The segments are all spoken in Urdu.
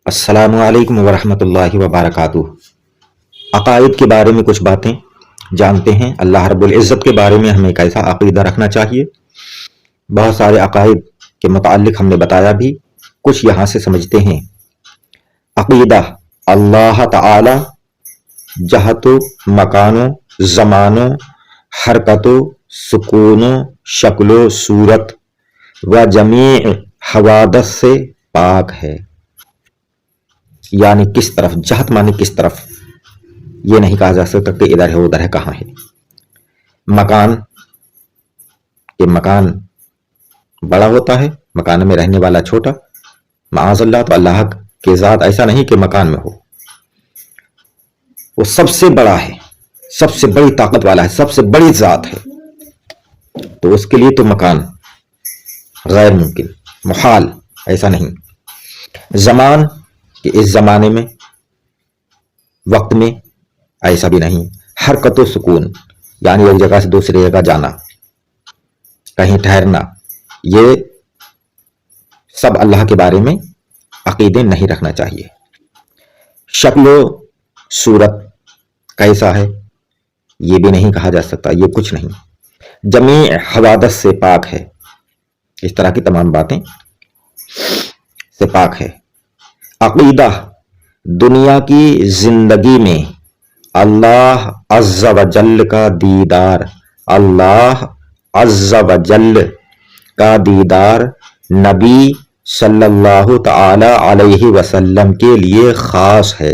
السلام علیکم ورحمۃ اللہ وبرکاتہ۔ عقائد کے بارے میں کچھ باتیں جانتے ہیں۔ اللہ رب العزت کے بارے میں ہمیں کیسا عقیدہ رکھنا چاہیے۔ بہت سارے عقائد کے متعلق ہم نے بتایا بھی، کچھ یہاں سے سمجھتے ہیں۔ عقیدہ اللہ تعالی جہت و مکان و زمان و حرکت و سکون و شکل و صورت و جمیع حوادث سے پاک ہے۔ یعنی کس طرف، جہت معنی کس طرف، یہ نہیں کہا جا سکتا کہ ادھر ہے ادھر ہے، کہاں ہے۔ مکان کہ مکان بڑا ہوتا ہے، مکان میں رہنے والا چھوٹا، معاذ اللہ۔ تو اللہ کے ذات ایسا نہیں کہ مکان میں ہو، وہ سب سے بڑا ہے، سب سے بڑی طاقت والا ہے، سب سے بڑی ذات ہے، تو اس کے لیے تو مکان غیر ممکن، محال، ایسا نہیں۔ زمان کہ اس زمانے میں، وقت میں، ایسا بھی نہیں۔ حرکت و سکون یعنی ایک جگہ سے دوسری جگہ جانا، کہیں ٹھہرنا، یہ سب اللہ کے بارے میں عقیدے نہیں رکھنا چاہیے۔ شکل و صورت کیسا ہے، یہ بھی نہیں کہا جا سکتا، یہ کچھ نہیں۔ جمیع حوادث سے پاک ہے، اس طرح کی تمام باتیں سے پاک ہے۔ عقیدہ دنیا کی زندگی میں اللہ عز و جل کا دیدار، اللہ عز و جل کا دیدار نبی صلی اللہ تعالی علیہ وسلم کے لیے خاص ہے،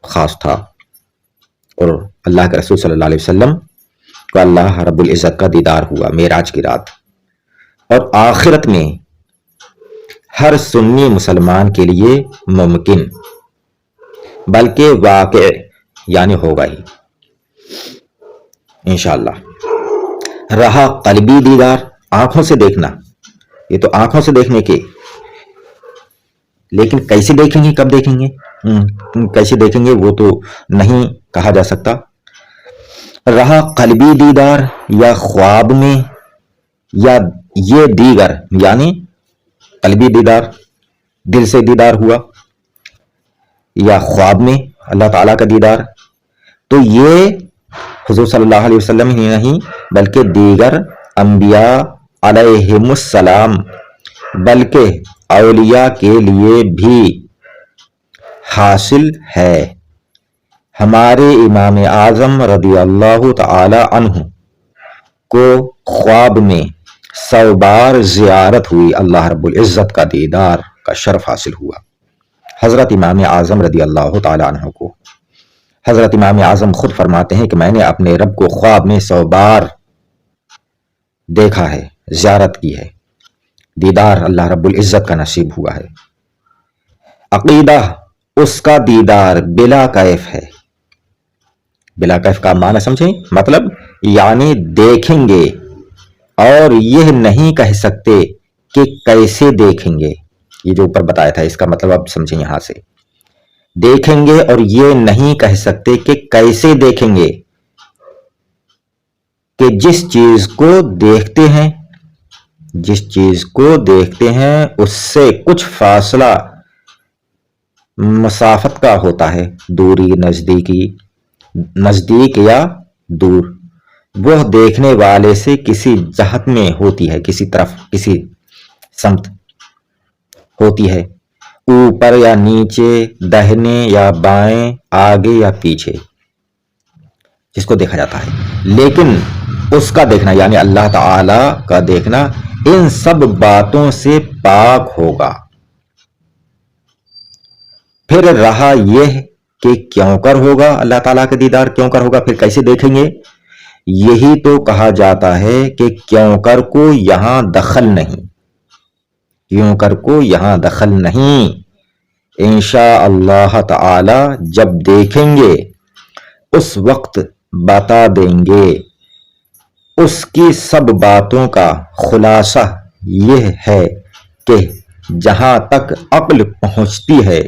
خاص تھا، اور اللہ کے رسول صلی اللہ علیہ وسلم کو اللہ رب العزت کا دیدار ہوا معراج کی رات، اور آخرت میں ہر سنی مسلمان کے لیے ممکن، بلکہ واقع یعنی ہوگا ہی انشاءاللہ۔ رہا قلبی دیدار، آنکھوں سے دیکھنا، یہ تو آنکھوں سے دیکھنے کے، لیکن کیسے دیکھیں گے، کب دیکھیں گے، کیسے دیکھیں گے، وہ تو نہیں کہا جا سکتا۔ رہا قلبی دیدار یا خواب میں، یا یہ دیگر یعنی قلبی دیدار دل سے دیدار ہوا، یا خواب میں اللہ تعالیٰ کا دیدار، تو یہ حضور صلی اللہ علیہ وسلم ہی نہیں بلکہ دیگر انبیاء علیہم السلام، بلکہ اولیاء کے لیے بھی حاصل ہے۔ ہمارے امام اعظم رضی اللہ تعالی عنہ کو خواب میں 100 بار زیارت ہوئی، اللہ رب العزت کا دیدار کا شرف حاصل ہوا۔ حضرت امام اعظم رضی اللہ تعالی عنہ کو، حضرت امام اعظم خود فرماتے ہیں کہ میں نے اپنے رب کو خواب میں 100 بار دیکھا ہے، زیارت کی ہے، دیدار اللہ رب العزت کا نصیب ہوا ہے۔ عقیدہ اس کا دیدار بلا کیف ہے۔ بلا کیف کا معنی سمجھیں، مطلب یعنی دیکھیں گے اور یہ نہیں کہہ سکتے کہ کیسے دیکھیں گے، یہ جو اوپر بتایا تھا اس کا مطلب اب سمجھیں۔ یہاں سے دیکھیں گے اور یہ نہیں کہہ سکتے کہ کیسے دیکھیں گے، کہ جس چیز کو دیکھتے ہیں، جس چیز کو دیکھتے ہیں اس سے کچھ فاصلہ مسافت کا ہوتا ہے، دوری، نزدیکی، نزدیک یا دور، وہ دیکھنے والے سے کسی جہت میں ہوتی ہے، کسی طرف، کسی سمت ہوتی ہے، اوپر یا نیچے، داہنے یا بائیں، آگے یا پیچھے، جس کو دیکھا جاتا ہے۔ لیکن اس کا دیکھنا یعنی اللہ تعالی کا دیکھنا ان سب باتوں سے پاک ہوگا۔ پھر رہا یہ کہ کیوں کر ہوگا اللہ تعالیٰ کا دیدار، کیوں کر ہوگا، پھر کیسے دیکھیں گے، یہی تو کہا جاتا ہے کہ کیوں کر کو یہاں دخل نہیں، کیوں کر کو یہاں دخل نہیں، انشاءاللہ تعالی جب دیکھیں گے اس وقت بتا دیں گے۔ اس کی سب باتوں کا خلاصہ یہ ہے کہ جہاں تک عقل پہنچتی ہے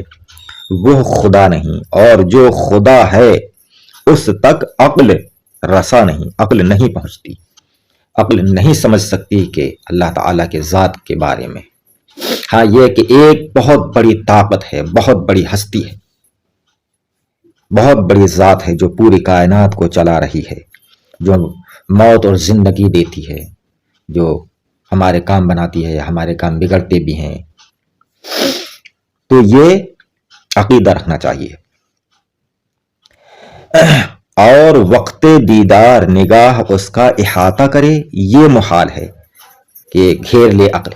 وہ خدا نہیں، اور جو خدا ہے اس تک عقل رسا نہیں، عقل نہیں پہنچتی، عقل نہیں سمجھ سکتی کہ اللہ تعالیٰ کے ذات کے بارے میں ہاں یہ کہ ایک بہت بڑی طاقت ہے، بہت بڑی ہستی ہے، بہت بڑی ذات ہے جو پوری کائنات کو چلا رہی ہے، جو موت اور زندگی دیتی ہے، جو ہمارے کام بناتی ہے، ہمارے کام بگڑتے بھی ہیں. تو یہ عقیدہ رکھنا چاہیے. اور وقت دیدار نگاہ اس کا احاطہ کرے، یہ محال ہے کہ گھیر لے عقل،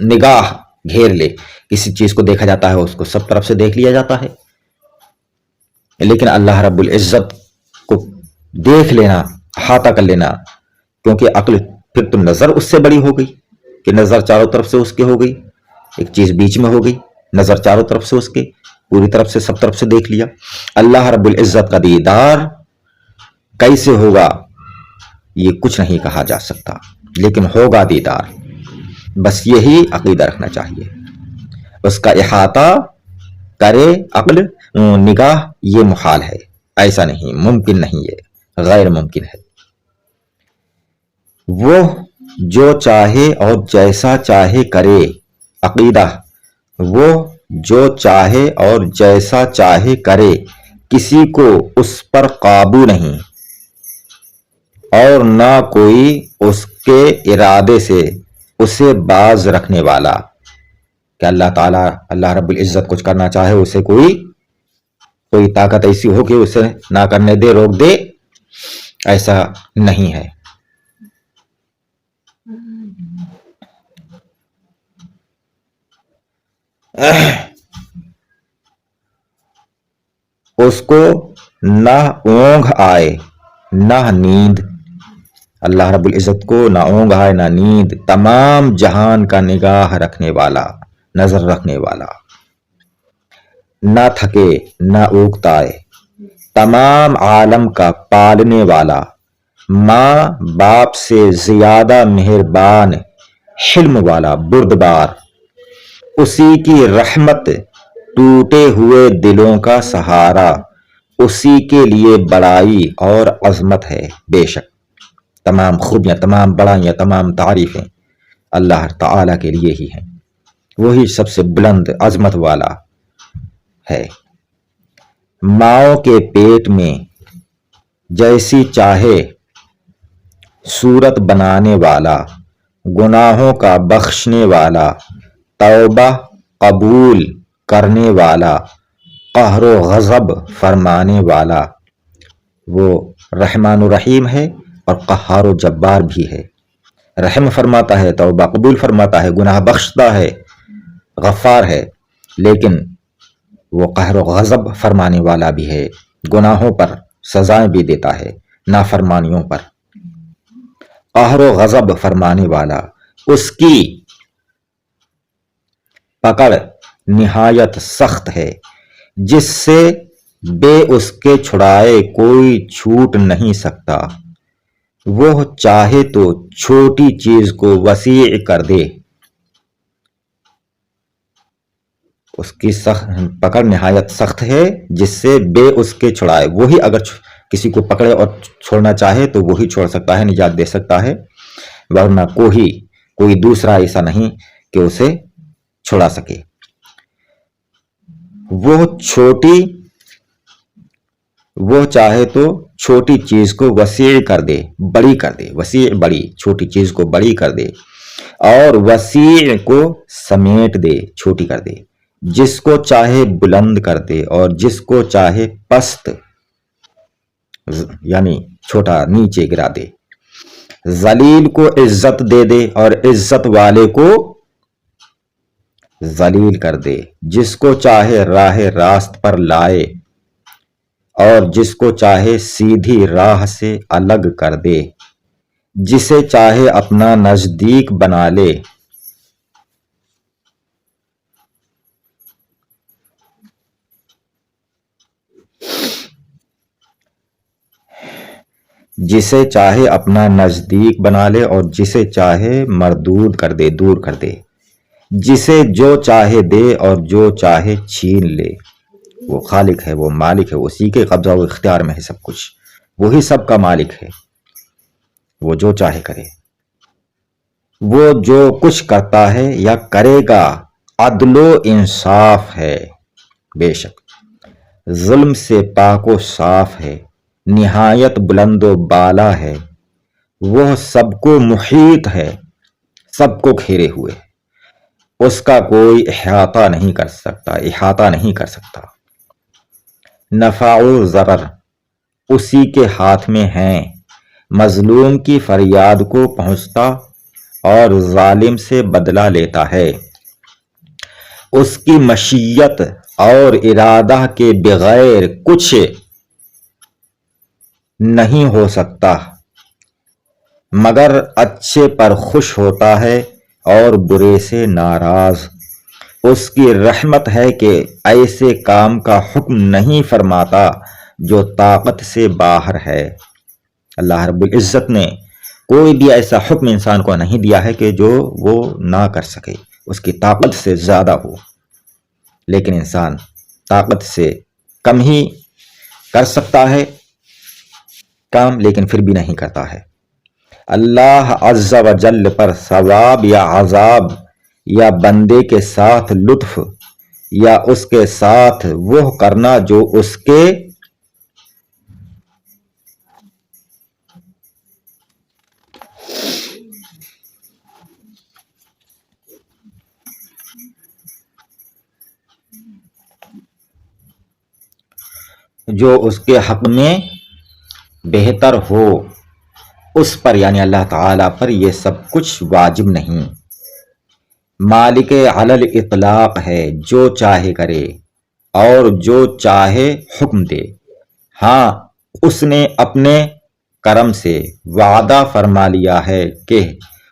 نگاہ گھیر لے. کسی چیز کو دیکھا جاتا ہے، اس کو سب طرف سے دیکھ لیا جاتا ہے، لیکن اللہ رب العزت کو دیکھ لینا، احاطہ کر لینا، کیونکہ عقل پھر تو نظر اس سے بڑی ہو گئی کہ نظر چاروں طرف سے اس کے ہو گئی، ایک چیز بیچ میں ہو گئی، نظر چاروں طرف سے اس کے، پوری طرف سے سب طرف سے دیکھ لیا. اللہ رب العزت کا دیدار کیسے ہوگا یہ کچھ نہیں کہا جا سکتا، لیکن ہوگا دیدار، بس یہی عقیدہ رکھنا چاہیے. اس کا احاطہ کرے عقل نگاہ، یہ محال ہے، ایسا نہیں، ممکن نہیں، یہ غیر ممکن ہے. وہ جو چاہے اور جیسا چاہے کرے، عقیدہ وہ جو چاہے اور جیسا چاہے کرے، کسی کو اس پر قابو نہیں اور نہ کوئی اس کے ارادے سے اسے باز رکھنے والا. کہ اللہ تعالیٰ، اللہ رب العزت کچھ کرنا چاہے، اسے کوئی طاقت ایسی ہو کہ اسے نہ کرنے دے، روک دے، ایسا نہیں ہے. اس کو نہ اونگ آئے نہ نیند، اللہ رب العزت کو نہ اونگ آئے نہ نیند، تمام جہان کا نگاہ رکھنے والا، نظر رکھنے والا، نہ تھکے نہ اوگتائے، تمام عالم کا پالنے والا، ماں باپ سے زیادہ مہربان، حلم والا، بردبار، اسی کی رحمت ٹوٹے ہوئے دلوں کا سہارا، اسی کے لیے بڑائی اور عظمت ہے. بے شک تمام خوبیاں، تمام بڑائیاں، تمام تعریفیں اللہ تعالیٰ کے لیے ہی ہیں، وہی سب سے بلند عظمت والا ہے. ماؤں کے پیٹ میں جیسی چاہے صورت بنانے والا، گناہوں کا بخشنے والا، توبہ قبول کرنے والا، قہر و غضب فرمانے والا. وہ رحمان و رحیم ہے اور قہار و جبار بھی ہے. رحم فرماتا ہے، توبہ قبول فرماتا ہے، گناہ بخشتا ہے، غفار ہے، لیکن وہ قہر و غضب فرمانے والا بھی ہے، گناہوں پر سزائیں بھی دیتا ہے، نافرمانیوں پر. قہر و غضب فرمانے والا، اس کی پکڑ نہایت سخت ہے، جس سے بے اس کے چھڑائے کوئی چھوٹ نہیں سکتا. وہ چاہے تو چھوٹی چیز کو وسیع کر دے، اس کی پکڑ نہایت سخت ہے جس سے بے اس کے چھڑائے. وہی اگر کسی کو پکڑے اور چھوڑنا چاہے تو وہی چھوڑ سکتا ہے، نجات دے سکتا ہے، ورنہ کوئی دوسرا ایسا نہیں کہ اسے چھڑا سکے. وہ چاہے تو چھوٹی چیز کو وسیع کر دے، بڑی کر دے، وسیع بڑی، چھوٹی چیز کو بڑی کر دے، اور وسیع کو سمیٹ دے، چھوٹی کر دے. جس کو چاہے بلند کر دے اور جس کو چاہے پست، یعنی چھوٹا، نیچے گرا دے. ذلیل کو عزت دے دے اور عزت والے کو ذلیل کر دے. جس کو چاہے راہ راست پر لائے اور جس کو چاہے سیدھی راہ سے الگ کر دے. جسے چاہے اپنا نزدیک بنا لے، جسے چاہے اپنا نزدیک بنا لے اور جسے چاہے مردود کر دے، دور کر دے. جسے جو چاہے دے اور جو چاہے چھین لے. وہ خالق ہے، وہ مالک ہے، اسی کے قبضہ و اختیار میں ہے سب کچھ، وہی سب کا مالک ہے، وہ جو چاہے کرے. وہ جو کچھ کرتا ہے یا کرے گا عدل و انصاف ہے، بے شک ظلم سے پاک و صاف ہے، نہایت بلند و بالا ہے، وہ سب کو محیط ہے، سب کو گھیرے ہوئے، اس کا کوئی احاطہ نہیں کر سکتا، نفع و ضرر اسی کے ہاتھ میں ہیں، مظلوم کی فریاد کو پہنچتا اور ظالم سے بدلہ لیتا ہے، اس کی مشیت اور ارادہ کے بغیر کچھ نہیں ہو سکتا، مگر اچھے پر خوش ہوتا ہے اور برے سے ناراض، اس کی رحمت ہے کہ ایسے کام کا حکم نہیں فرماتا جو طاقت سے باہر ہے۔ اللہ رب العزت نے کوئی بھی ایسا حکم انسان کو نہیں دیا ہے کہ جو وہ نہ کر سکے، اس کی طاقت سے زیادہ ہو، لیکن انسان طاقت سے کم ہی کر سکتا ہے کام، لیکن پھر بھی نہیں کرتا ہے۔ اللہ عز و جل پر ثواب یا عذاب یا بندے کے ساتھ لطف یا اس کے ساتھ وہ کرنا جو اس کے حق میں بہتر ہو، اس پر یعنی اللہ تعالیٰ پر یہ سب کچھ واجب نہیں۔ مالک علی الاطلاق ہے، جو چاہے کرے اور جو چاہے حکم دے۔ ہاں اس نے اپنے کرم سے وعدہ فرما لیا ہے کہ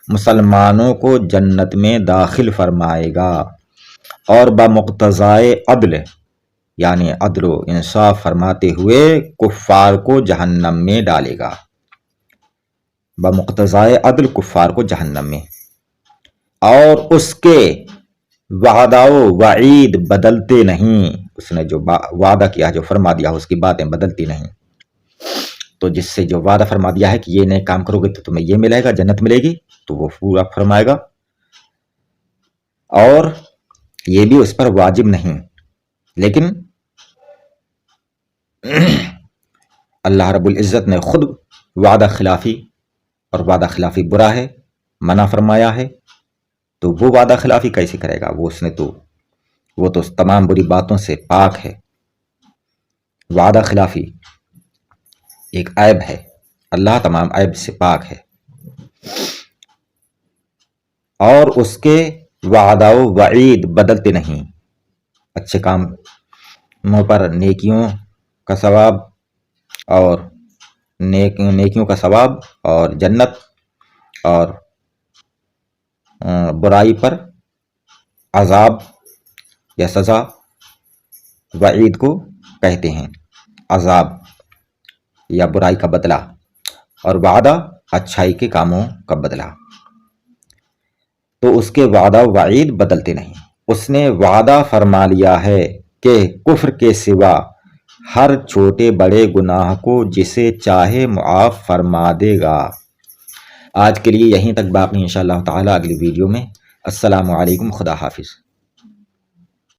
مسلمانوں کو جنت میں داخل فرمائے گا اور بمقتضائے عدل یعنی عدل و انصاف فرماتے ہوئے کفار کو جہنم میں ڈالے گا، بمقتضائے عدل کفار کو جہنم میں، اور اس کے وعدہ و وعید بدلتے نہیں، اس نے جو وعدہ کیا جو فرما دیا اس کی باتیں بدلتی نہیں۔ تو جس سے جو وعدہ فرما دیا ہے کہ یہ نئے کام کرو گے تو تمہیں یہ ملے گا، جنت ملے گی، تو وہ پورا فرمائے گا، اور یہ بھی اس پر واجب نہیں، لیکن اللہ رب العزت نے خود وعدہ خلافی، اور وعدہ خلافی برا ہے، منع فرمایا ہے، تو وہ وعدہ خلافی کیسے کرے گا؟ وہ تو تمام بری باتوں سے پاک ہے۔ وعدہ خلافی ایک عیب ہے، اللہ تمام عیب سے پاک ہے، اور اس کے وعدہ و وعید بدلتے نہیں۔ اچھے کاموں پر نیکیوں کا ثواب اور نیکیوں کا ثواب اور جنت، اور برائی پر عذاب یا سزا، وعید کو کہتے ہیں عذاب یا برائی کا بدلہ، اور وعدہ اچھائی کے کاموں کا بدلہ۔ تو اس کے وعدہ وعید بدلتے نہیں، اس نے وعدہ فرما لیا ہے کہ کفر کے سوا ہر چھوٹے بڑے گناہ کو جسے چاہے معاف فرما دے گا۔ آج کے لیے یہیں تک، باقی انشاءاللہ تعالی اگلی ویڈیو میں۔ السلام علیکم، خدا حافظ۔